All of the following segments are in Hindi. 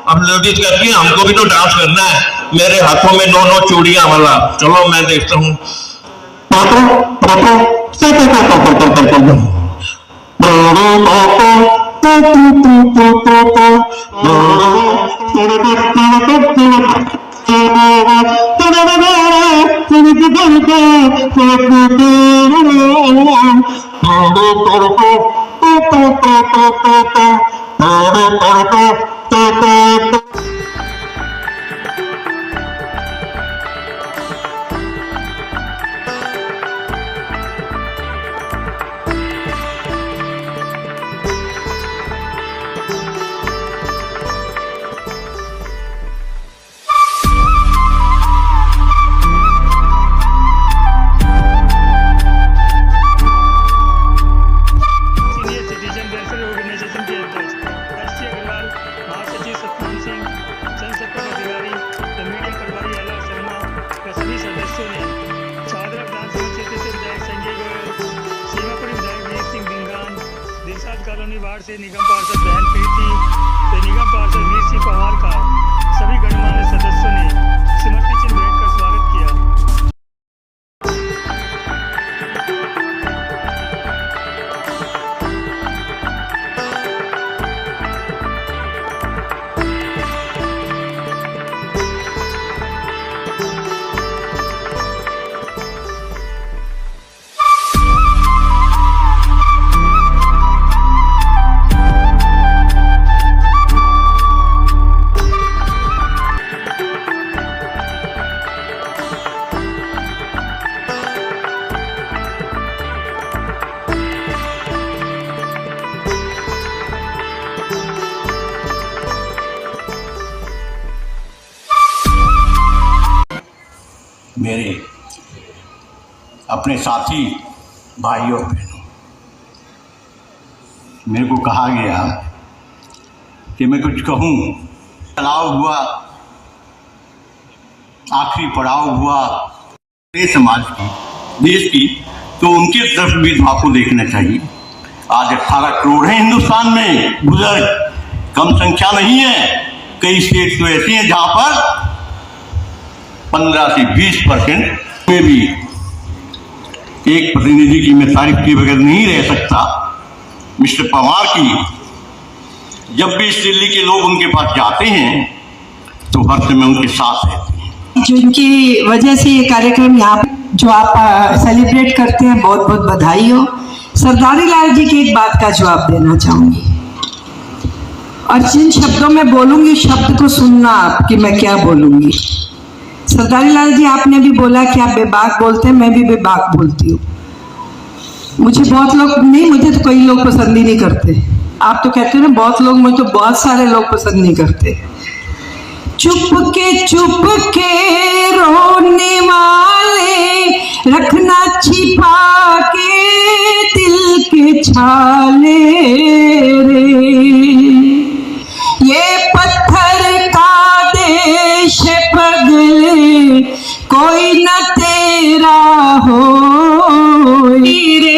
अब लेडीज करके हमको भी तो डांस करना है। मेरे हाथों में 9 चूड़ियां वाला, चलो मैं देखता हूँ। कॉलोनी वार्ड से निगम पार्षद बहन प्रीति तो निगम पार्षद वीर सिंह पवार का सभी गणमान्य सदस्यों ने स्मृति चिन्ह भेंट कर स्वागत किया। मेरे अपने साथी भाइयों बहनों, मेरे को कहा गया कि मैं कुछ कहूँ। पड़ाव हुआ, आखिरी पड़ाव हुआ समाज की, देश की, तो उनके तरफ भी आपको देखना चाहिए। आज 18 करोड़ है हिंदुस्तान में बुजुर्ग, कम संख्या नहीं है। कई स्टेट तो ऐसे हैं जहाँ पर 15 से 20% में भी एक प्रतिनिधि की मैं तारीफ के बगैर नहीं रह सकता। मिस्टर पवार की जब भी इस दिल्ली के लोग उनके पास जाते हैं तो हर समय उनके साथ रहते हैं। जिनकी वजह से ये कार्यक्रम यहाँ जो आप सेलिब्रेट करते हैं, बहुत बहुत बधाई हो। सरदारी लाल जी की एक बात का जवाब देना चाहूँगी और जिन शब्दों में बोलूँगी शब्द को सुनना आप कि मैं क्या बोलूँगी। सरदारी लाल जी, आपने भी बोला कि आप बेबाक बोलते हैं, मैं भी बेबाक बोलती हूँ। मुझे बहुत लोग नहीं, मुझे तो कई लोग पसंद ही नहीं करते। आप तो कहते हो ना बहुत लोग, मुझे तो बहुत सारे लोग पसंद नहीं करते। चुप के रोने वाले रखना छिपा के दिल के छाले रे, ये पत्थर का देश पगले कोई न तेरा हो रे।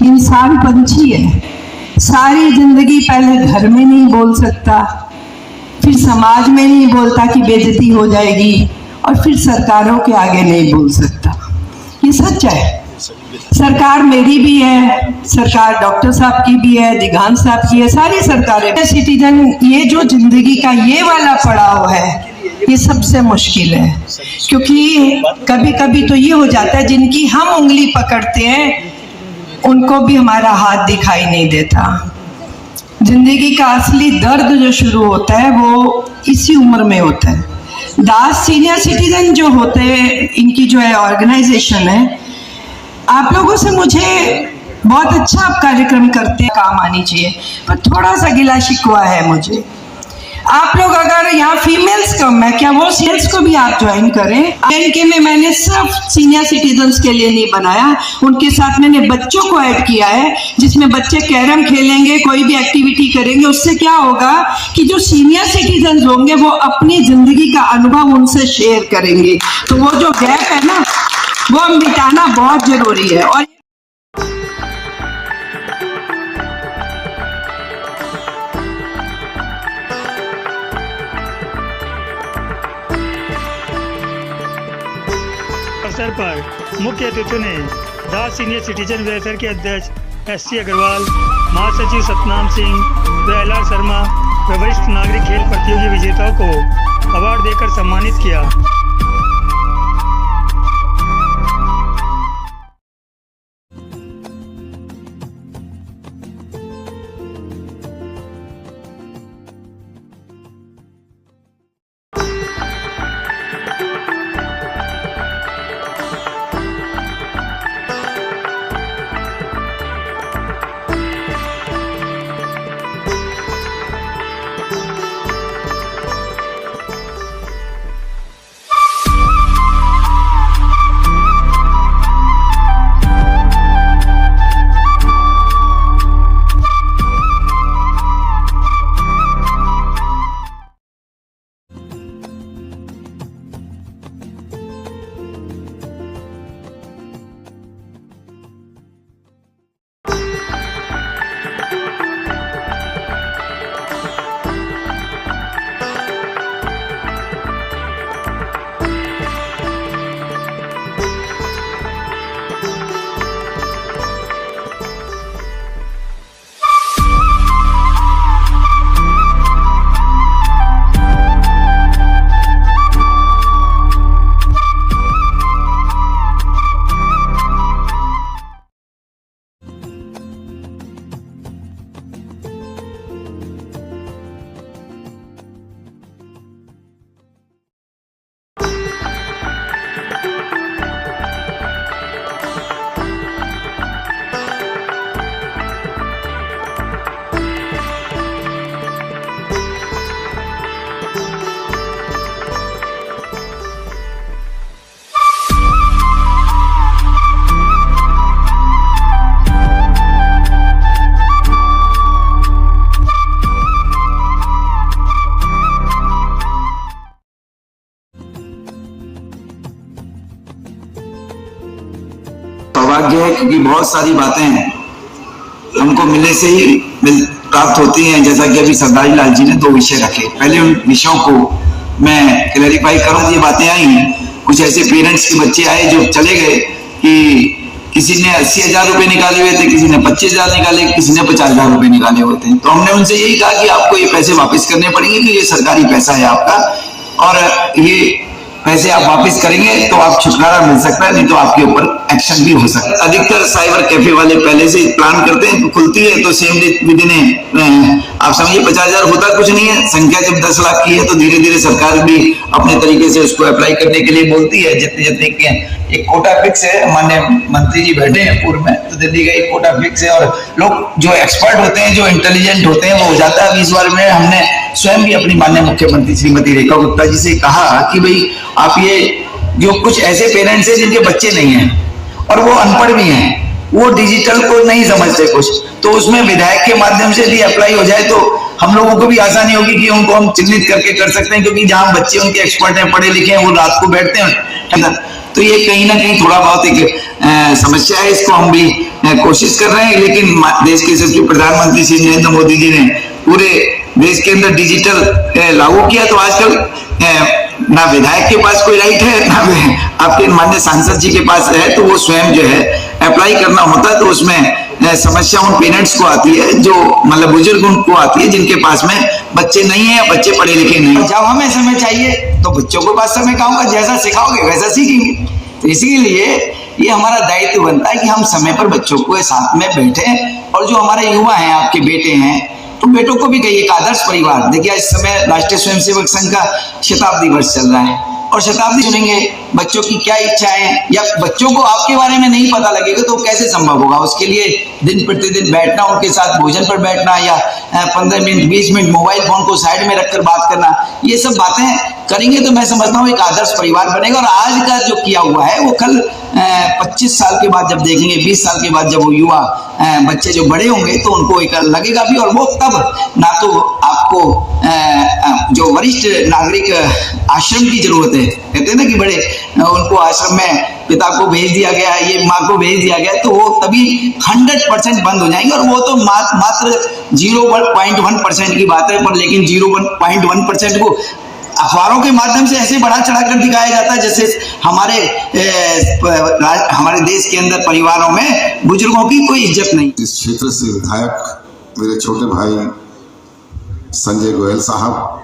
इंसान पंछी है, सारी जिंदगी पहले घर में नहीं बोल सकता, फिर समाज में नहीं बोलता कि बेइज्जती हो जाएगी, और फिर सरकारों के आगे नहीं बोल सकता। ये सच है। सरकार मेरी भी है, सरकार डॉक्टर साहब की भी है, दिगान साहब की है, सारी सरकारें। सिटीजन, ये जो जिंदगी का ये वाला पड़ाव है, ये सबसे मुश्किल है, क्योंकि कभी कभी तो ये हो जाता है जिनकी हम उंगली पकड़ते हैं उनको भी हमारा हाथ दिखाई नहीं देता। जिंदगी का असली दर्द जो शुरू होता है वो इसी उम्र में होता है। दास सीनियर सिटीजन जो होते हैं, इनकी जो है ऑर्गेनाइजेशन है, आप लोगों से मुझे बहुत अच्छा आप कार्यक्रम करते हैं, काम आनी चाहिए, पर थोड़ा सा गिला शिकवा है मुझे। आप लोग अगर यहाँ फीमेल्स कम है, क्या वो सेल्स को भी आप ज्वाइन करें। एनके में मैंने सिर्फ सीनियर सिटीजन्स के लिए नहीं बनाया, उनके साथ मैंने बच्चों को ऐड किया है, जिसमें बच्चे कैरम खेलेंगे, कोई भी एक्टिविटी करेंगे। उससे क्या होगा कि जो सीनियर सिटीजन्स होंगे वो अपनी जिंदगी का अनुभव उनसे शेयर करेंगे। तो वो जो गैप है ना, वो मिटाना बहुत जरूरी है। और अवसर पर मुख्य अतिथियों ने दास सीनियर सिटीजन वेलफेयर के अध्यक्ष SC अग्रवाल, महासचिव सतनाम सिंह व LR शर्मा व वरिष्ठ नागरिक खेल प्रतियोगी विजेताओं को अवार्ड देकर सम्मानित किया। सौभाग्य है क्योंकि बहुत सारी बातें हमको मिलने से ही प्राप्त होती हैं। जैसा कि अभी सरदारी लाल जी ने 2 विषय रखे, पहले उन विषयों को मैं क्लैरिफाई करूं। ये बातें आई, कुछ ऐसे पेरेंट्स के बच्चे आए जो चले गए कि किसी ने 80,000 रुपए निकाले हुए थे, किसी ने 25,000 निकाले, किसी ने 50,000 रुपए निकाले हुए थे। तो हमने उनसे यही कहा कि आपको ये पैसे वापस करने पड़ेंगे कि ये सरकारी पैसा है आपका, और ये पैसे आप वापस करेंगे तो आप छुटकारा मिल सकता है, नहीं तो आपके ऊपर एक्शन भी हो सकता है। अधिकतर साइबर कैफे वाले पहले से प्लान करते हैं, तो खुलती है तो सेम डे विदिन आप समझिए 50,000 होता कुछ नहीं है। संख्या जब 10 लाख की है तो धीरे धीरे सरकार भी अपने तरीके से उसको अप्लाई करने के लिए बोलती है। जितने जितने के एक कोटा फिक्स है, माननीय मंत्री जी बैठे हैं पूर्व में, तो दिल्ली का एक कोटा फिक्स है, और लोग जो एक्सपर्ट होते हैं, जो इंटेलिजेंट होते हैं, वो हो जाता है। इस बार में हमने स्वयं भी अपनी माननीय मुख्यमंत्री श्रीमती रेखा गुप्ता जी से कहा कि भाई आप ये जो कुछ ऐसे पेरेंट्स हैं जिनके बच्चे नहीं हैं और वो अनपढ़ भी हैं, वो डिजिटल को नहीं समझते कुछ, तो उसमें विधायक के माध्यम से भी अप्लाई हो जाए तो हम लोगों को भी आसानी होगी कि उनको हम चिन्हित करके कर सकते हैं। क्योंकि जहां बच्चे उनके एक्सपर्ट हैं, पढ़े लिखे हैं, वो रात को बैठते हैं, तो ये कहीं ना कहीं थोड़ा बहुत एक समस्या है। इसको हम भी कोशिश कर रहे हैं, लेकिन देश के यशस्वी प्रधानमंत्री श्री नरेंद्र मोदी जी ने पूरे देश के अंदर डिजिटल लागू किया, तो आजकल ना विधायक के पास कोई राइट है, ना आपके माननीय सांसद जी के पास है, तो वो स्वयं जो है अप्लाई करना होता है। तो उसमें समस्या उन पेरेंट्स को आती है, जो मतलब बुजुर्ग उनको आती है जिनके पास में बच्चे नहीं है, बच्चे पढ़े लिखे नहीं। जब हमें समय चाहिए तो बच्चों को पास समय कहाँ होगा, जैसा सिखाओगे वैसा सीखेंगे। तो इसीलिए ये हमारा दायित्व बनता है कि हम समय पर बच्चों को साथ में बैठे, और जो हमारे युवा हैं, आपके बेटे हैं, तो बेटों को भी कहिए एक आदर्श परिवार। देखिए इस समय राष्ट्रीय स्वयंसेवक संघ का शताब्दी वर्ष चल रहा है, और शताब्दी सुनेंगे बच्चों की क्या इच्छाएं, या बच्चों को आपके बारे में नहीं पता लगेगा तो कैसे संभव होगा। उसके लिए दिन प्रतिदिन बैठना, उनके साथ भोजन पर बैठना, या 15 मिनट 20 मिनट मोबाइल फोन को साइड में रखकर बात करना, ये सब बातें करेंगे तो मैं समझता हूँ एक आदर्श परिवार बनेगा। और आज का जो किया हुआ है वो कल 25 साल के बाद जब देखेंगे, 20 साल के बाद जब वो युवा बच्चे जो बड़े होंगे तो उनको एक लगेगा भी, और वो तब ना तो आपको जो वरिष्ठ नागरिक आश्रम की जरूरत है, कहते हैं ना कि बड़े उनको आश्रम में पिता को भेज दिया गया, ये माँ को भेज दिया गया, तो वो तभी 100% बंद हो जाएंगे। और वो तो मात्र 0.1% की बात है, पर लेकिन 0.1% को अखबारों के माध्यम से ऐसे बढ़ा चढ़ाकर दिखाया जाता है जैसे हमारे देश के अंदर परिवारों में बुजुर्गों की कोई इज्जत नहीं। इस क्षेत्र से विधायक मेरे छोटे भाई संजय गोयल साहब,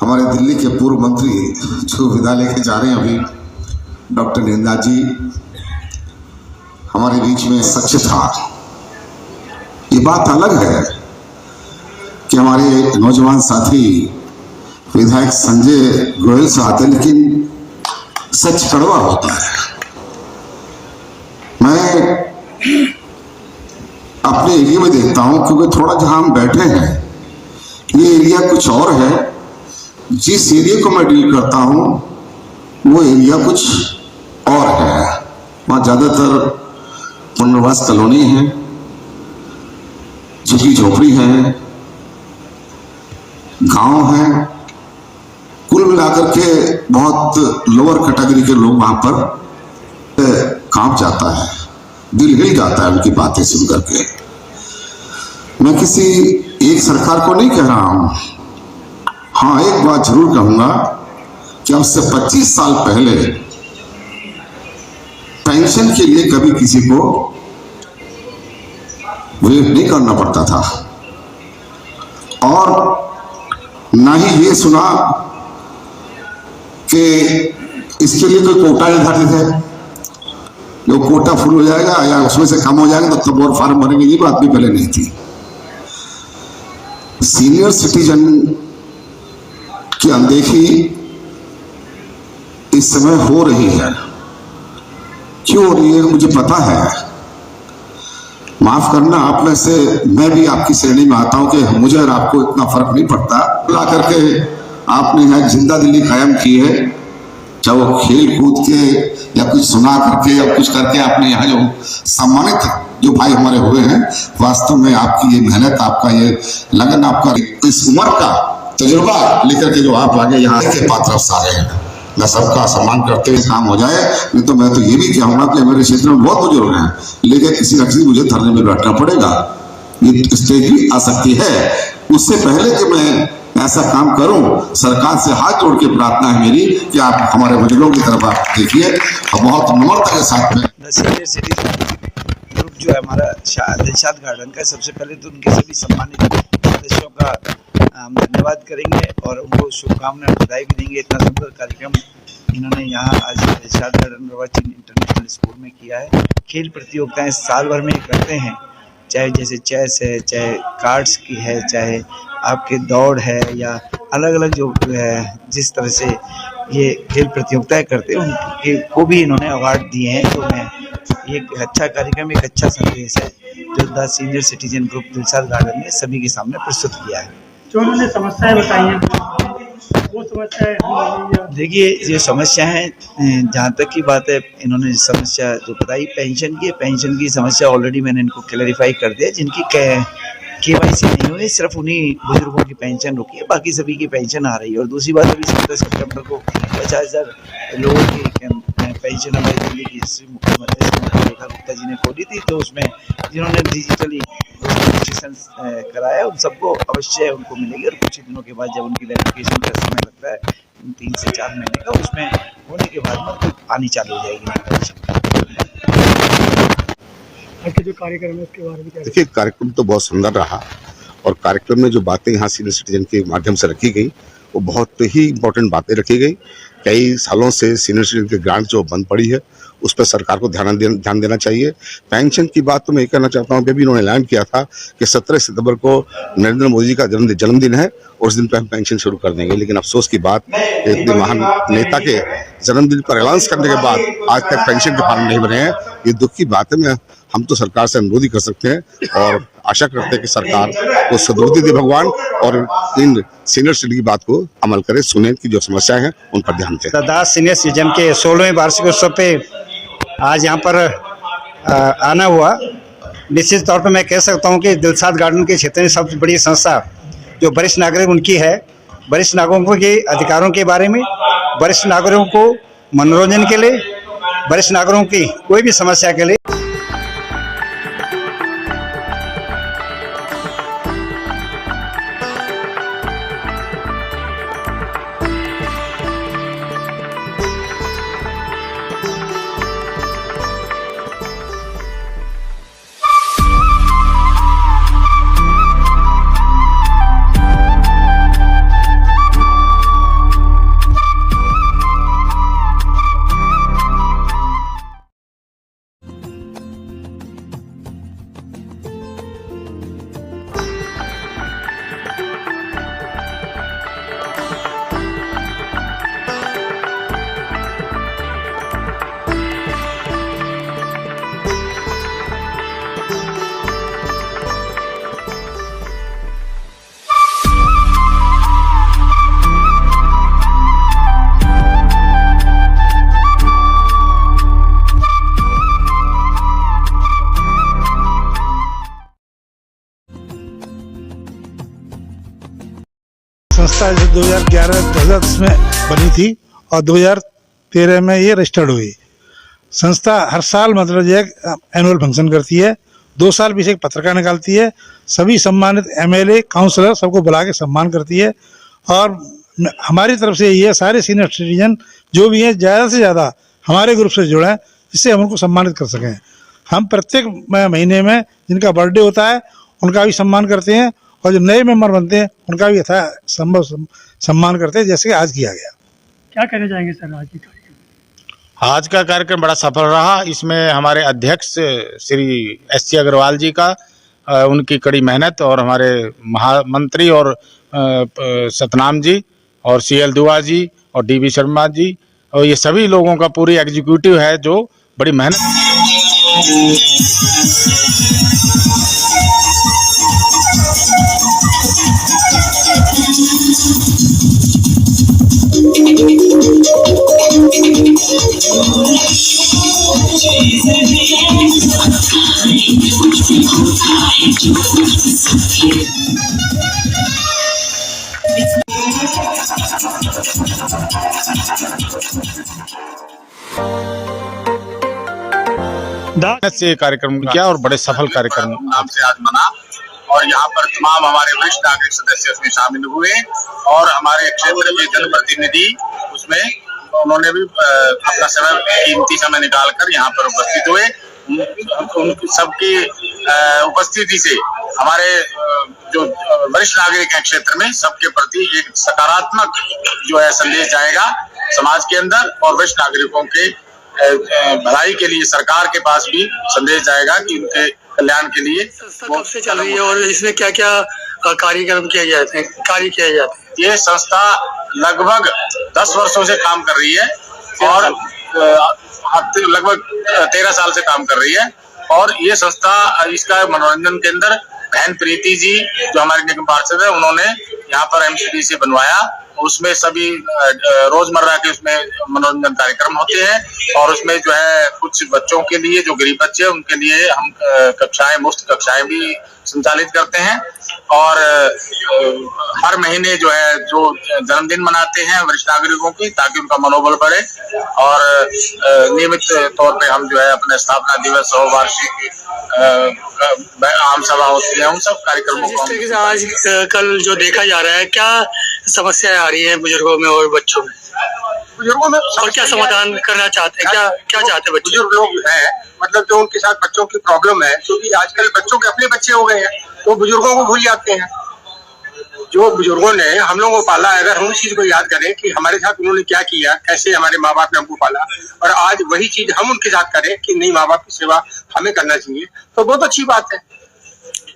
हमारे दिल्ली के पूर्व मंत्री जो विदा लेके जा रहे हैं अभी, डॉक्टर निंदा जी हमारे बीच में सच था। ये बात अलग है कि हमारे नौजवान साथी विधायक संजय गोयल से आते, लेकिन सच कड़वा होता है। मैं अपने एरिया में देखता हूं, क्योंकि थोड़ा जहां हम बैठे हैं ये एरिया कुछ और है, जिस एरिया को मैं डील करता हूं वो एरिया कुछ और है। वहां ज्यादातर पुनर्वास कॉलोनी है, झुग्गी झोपड़ी है, गांव है, कुल मिलाकर के बहुत लोअर कैटेगरी के लोग वहां पर कांप जाता है, दिल हिल जाता है उनकी बातें सुन करके। मैं किसी एक सरकार को नहीं कह रहा हूं, हाँ एक बात जरूर कहूंगा कि अब से 25 साल पहले पेंशन के लिए कभी किसी को वेट नहीं करना पड़ता था, और ना ही ये सुना कि इसके लिए कोई कोटा निर्धारित है, जो कोटा फुल हो जाएगा या उसमें से कम हो जाएगा तो और फार्म भरेंगे, ये बात भी पहले नहीं थी। सीनियर सिटीजन की अनदेखी इस समय हो रही है। क्यों हो रही है मुझे पता है, माफ करना आप में से मैं भी आपकी श्रेणी में आता हूं कि मुझे और आपको इतना फर्क नहीं पड़ता। ला करके आपने यहाँ जिंदा दिल्ली कायम की है, चाहे वो खेल कूद के या कुछ सुना करके या कुछ करके आपने यहाँ जो सम्मानित जो भाई हमारे हुए हैं, वास्तव में आपकी ये मेहनत, आपका ये लगन, आपका इस उम्र का तजुर्बा लेकर के जो आप आगे यहाँ के पात्र आ रहे हैं, मैं सबका सम्मान करते हुए काम हो जाए। नहीं तो मैं तो ये भी कहूँगा कि हमारे क्षेत्र में बहुत बुजुर्ग हैं, लेकिन किसी न किसी मुझे धरने में बैठना पड़ेगा, ये स्टेज भी आ सकती है। उससे पहले कि मैं ऐसा काम करूं, सरकार से हाथ जोड़ के प्रार्थना है मेरी कि आप हमारे बुजुर्गों की तरफ आप देखिए और बहुत नम्रता के साथ में। सीनियर सिटीजन ग्रुप जो है हमारा दिलशाद गार्डन का, सबसे पहले तो उनके सभी सम्मानित सदस्यों का हम धन्यवाद करेंगे और उनको शुभकामनाएं बधाई भी देंगे। इतना सुंदर कार्यक्रम इन्होंने यहाँ आज दिलशाद गार्डन रवाचिन इंटरनेशनल स्कूल में किया है। खेल प्रतियोगिताएं साल भर में करते हैं, चाहे जैसे चेस है, चाहे कार्ड्स की है, चाहे आपके दौड़ है, या अलग अलग जो जिस तरह से ये खेल प्रतियोगिताएं करते हैं उनके को भी इन्होंने अवार्ड दिए हैं। तो मैं ये एक अच्छा कार्यक्रम, एक अच्छा संदेश है जो the senior citizen group Dilshad garden ने सभी के सामने प्रस्तुत किया है। जो उन्होंने समस्याएं बताई हैं वो समस्याएं, देखिए ये समस्या है, जहाँ तक की बात है इन्होंने समस्या जो बताई पेंशन की समस्या ऑलरेडी मैंने इनको क्लैरिफाई कर दिया। जिनकी KYC नहीं हुई, सिर्फ उन्हीं बुजुर्गों की पेंशन रुकी है, बाकी सभी की पेंशन आ रही है। और दूसरी बात, अभी 17 सितंबर को 50,000 लोगों की पेंशन हमारी दिल्ली की मुख्यमंत्री रेखा गुप्ता जी ने खोली थी, तो उसमें जिन्होंने डिजिटली रजिस्ट्रेशन कराया उन सबको अवश्य उनको मिलेगी। और कुछ दिनों के बाद जब उनकी वेरिफिकेशन का समय लगता है 3 से 4 महीने का, उसमें होने के बाद में आनी चालू हो जाएगी। जो कार्यक्रम है उसके बारे में देखिए, कार्यक्रम तो बहुत सुंदर रहा और कार्यक्रम में जो बातें यहाँ सीनियर सिटीजन के माध्यम से रखी गई वो बहुत ही इंपॉर्टेंट बातें रखी गई। कई सालों से सीनियर सिटीजन की ग्रांट जो बंद पड़ी है उस पर सरकार को ध्यान देना चाहिए। पेंशन की बात तो मैं ये कहना चाहता हूँ, अभी इन्होंने ऐलान किया था कि 17 सितंबर को नरेंद्र मोदी जी का जन्मदिन है और उस दिन पे हम पेंशन शुरू कर देंगे, लेकिन अफसोस की बात इतने महान नेता के जन्मदिन पर ऐलान करने के बाद आज तक पेंशन के फॉर्म नहीं बने हैं। ये दुख की बात है। हम तो सरकार से अनुरोध कर सकते हैं और आशा करते हैं कि सरकार को सद्बुद्धि दे भगवान और इन सीनियर सिटीजन की बात को अमल करे, सुने की जो समस्याएं हैं उन पर ध्यान दें। दास सीनियर सिटीजन के 16वें वार्षिक उत्सव पे आज यहाँ पर आना हुआ। निश्चित तौर पर मैं कह सकता हूँ कि दिलशाद गार्डन के क्षेत्र में सबसे बड़ी संस्था जो वरिष्ठ नागरिक उनकी है। वरिष्ठ नागरिकों के अधिकारों के बारे में, वरिष्ठ नागरिकों को मनोरंजन के लिए, वरिष्ठ नागरिकों की कोई भी समस्या के लिए संस्था 2011-2010 में बनी थी और 2013 में ये रजिस्टर्ड हुई। संस्था हर साल मतलब जो एनुअल फंक्शन करती है, 2 साल पीछे एक पत्रिका निकालती है, सभी सम्मानित MLA काउंसलर सबको बुला के सम्मान करती है। और हमारी तरफ से ये सारे सीनियर सिटीजन जो भी हैं ज़्यादा से ज़्यादा हमारे ग्रुप से जुड़े हैं, जिससे हम उनको सम्मानित कर सकें। हम प्रत्येक महीने में जिनका बर्थडे होता है उनका भी सम्मान करते हैं और जो नए मेंबर बनते हैं उनका भी यथा संभव सम्मान करते हैं, जैसे कि आज किया गया। क्या कहना चाहेंगे सर आज की कार्यक्रम? आज का कार्यक्रम बड़ा सफल रहा। इसमें हमारे अध्यक्ष श्री SC अग्रवाल जी का उनकी कड़ी मेहनत और हमारे महामंत्री और सतनाम जी और CL दुआ जी और DB शर्मा जी और ये सभी लोगों का पूरी एग्जीक्यूटिव है जो बड़ी मेहनत से कार्यक्रम किया और बड़े सफल कार्यक्रम नाम से आज मना और यहाँ पर तमाम हमारे वरिष्ठ नागरिक सदस्य उसमें शामिल हुए और हमारे क्षेत्र के जनप्रतिनिधि उसमें उन्होंने भी अपना समय कीमती समय निकालकर यहाँ पर उपस्थित हुए। उनकी सबकी उपस्थिति से हमारे जो वरिष्ठ नागरिक हैं क्षेत्र में सबके प्रति एक सकारात्मक जो है संदेश जाएगा समाज के अंदर और वरिष्ठ नागरिकों के भलाई के लिए सरकार के पास भी संदेश जाएगा कि उनके कल्याण के लिए। संस्था कब से चल रही है और इसमें क्या क्या कार्यक्रम किए जाते हैं, कार्य किए जाते हैं? ये संस्था लगभग 10 वर्षों से काम कर रही है और लगभग 13 साल से काम कर रही है और ये संस्था इसका मनोरंजन केंद्र बहन प्रीति जी जो हमारे निगम पार्षद है उन्होंने यहाँ पर MCDC बनवाया। उसमें सभी रोजमर्रा के उसमें मनोरंजन कार्यक्रम होते हैं और उसमें जो है कुछ बच्चों के लिए जो गरीब बच्चे हैं उनके लिए हम मुफ्त कक्षाएं भी संचालित करते हैं और हर महीने जो है जो जन्मदिन मनाते हैं वरिष्ठ नागरिकों की ताकि उनका मनोबल बढ़े और नियमित तौर पे हम जो है अपने स्थापना दिवस और वार्षिक आम सभा होती है उन सब कार्यक्रमों को। जिस तरीके से आज कल जो देखा जा रहा है, क्या समस्याएं आ रही हैं बुजुर्गों में और बच्चों में? बुजुर्गों में और क्या समाधान करना चाहते हैं, क्या चाहते हैं बच्चे? बुजुर्ग लोग हैं मतलब जो उनके साथ बच्चों की प्रॉब्लम है क्योंकि आजकल बच्चों के अपने बच्चे हो गए हैं तो बुजुर्गों को भूल जाते हैं जो बुजुर्गों ने हम लोगों को पाला है, अगर हम उस चीज को याद करें कि हमारे साथ उन्होंने क्या किया, कैसे हमारे माँ बाप ने हमको पाला, और आज वही चीज हम उनके साथ करें कि नहीं, माँ बाप की सेवा हमें करना चाहिए, तो बहुत अच्छी बात है।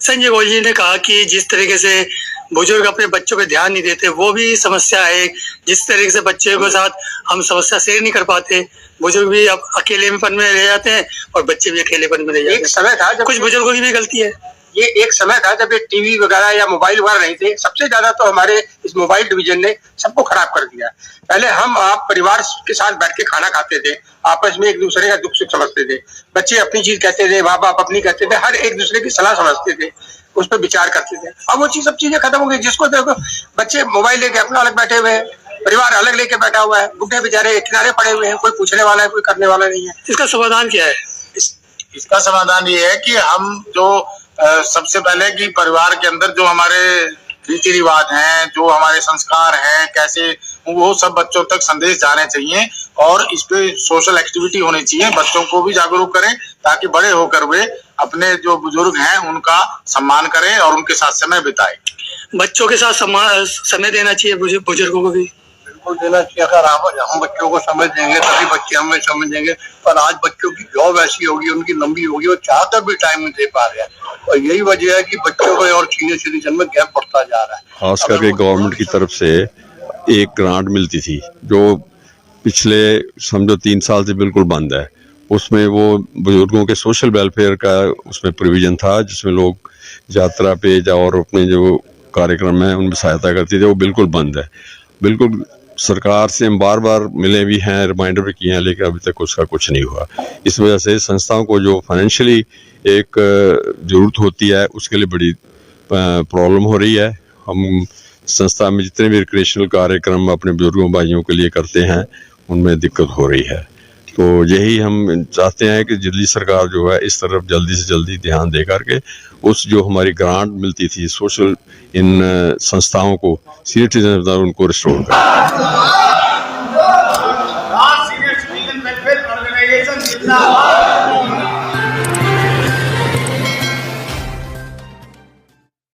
संजय गोयल जी ने कहा कि जिस तरीके से बुजुर्ग अपने बच्चों पे ध्यान नहीं देते वो भी समस्या है, जिस तरीके से बच्चे के साथ हम समस्या शेयर नहीं कर पाते, बुजुर्ग भी अब अकेलेपन में रह जाते हैं और बच्चे भी अकेलेपन में रह जाते हैं। एक समय था जब कुछ बुजुर्गों की भी गलती है। ये एक समय था जब ये टीवी वगैरह या मोबाइल वगैरह नहीं थे। सबसे ज्यादा तो हमारे इस मोबाइल डिवीजन ने सबको खराब कर दिया। पहले हम आप परिवार के साथ बैठ के खाना खाते थे, आपस में एक दूसरे का दुख सुख समझते थे, बच्चे अपनी चीज कहते थे, माँ बाप अपनी कहते थे, हर एक दूसरे की सलाह समझते थे, उस पर विचार करते थे। अब वो चीज सब चीजें खत्म हो गई। जिसको देखो बच्चे मोबाइल लेके अपना अलग बैठे हुए हैं, परिवार अलग लेके बैठा हुआ है, बुढ़े बेचारे किनारे पड़े हुए हैं, कोई पूछने वाला है, कोई करने वाला नहीं है। इसका समाधान क्या है? इसका समाधान ये है कि हम जो सबसे पहले कि परिवार के अंदर जो हमारे रीति रिवाज हैं, जो हमारे संस्कार हैं, कैसे वो सब बच्चों तक संदेश जाने चाहिए और इस पे सोशल एक्टिविटी होनी चाहिए। बच्चों को भी जागरूक करें ताकि बड़े होकर वे अपने जो बुजुर्ग हैं उनका सम्मान करें और उनके साथ समय बिताएं। बच्चों के साथ समय देना चाहिए बुजुर्गों को भी बिल्कुल देना चाहिए। अगर हम बच्चों को समझ देंगे तभी बच्चे हमें समझेंगे। पर आज बच्चों की जॉब ऐसी होगी, उनकी लंबी होगी, वो चाहकर भी टाइम नहीं दे पा रहे हैं, और यही वजह है कि बच्चों में और सीनियर सिटीजन में गैप बढ़ता जा रहा है। खास करके गवर्नमेंट की तरफ से एक ग्रांट मिलती थी जो पिछले समझो 3 साल से बिल्कुल बंद है। उसमें वो बुजुर्गों के सोशल वेलफेयर का उसमें प्रोविजन था, जिसमें लोग यात्रा पे और अपने जो कार्यक्रम है उनमें सहायता करते थे, वो बिल्कुल बंद है। बिल्कुल सरकार से हम बार बार मिले भी हैं, रिमाइंडर भी किए हैं, लेकिन अभी तक उसका कुछ नहीं हुआ। इस वजह से संस्थाओं को जो फाइनेंशियली एक ज़रूरत होती है उसके लिए बड़ी प्रॉब्लम हो रही है। हम संस्था में जितने भी रिक्रिएशनल कार्यक्रम अपने बुजुर्गों भाइयों के लिए करते हैं उनमें दिक्कत हो रही है। तो यही हम चाहते हैं कि दिल्ली सरकार जो है इस तरफ जल्दी से जल्दी ध्यान दे करके उस जो हमारी ग्रांट मिलती थी सोशल इन संस्थाओं को सीनियर सिटीजन उनको रिस्टोर करें।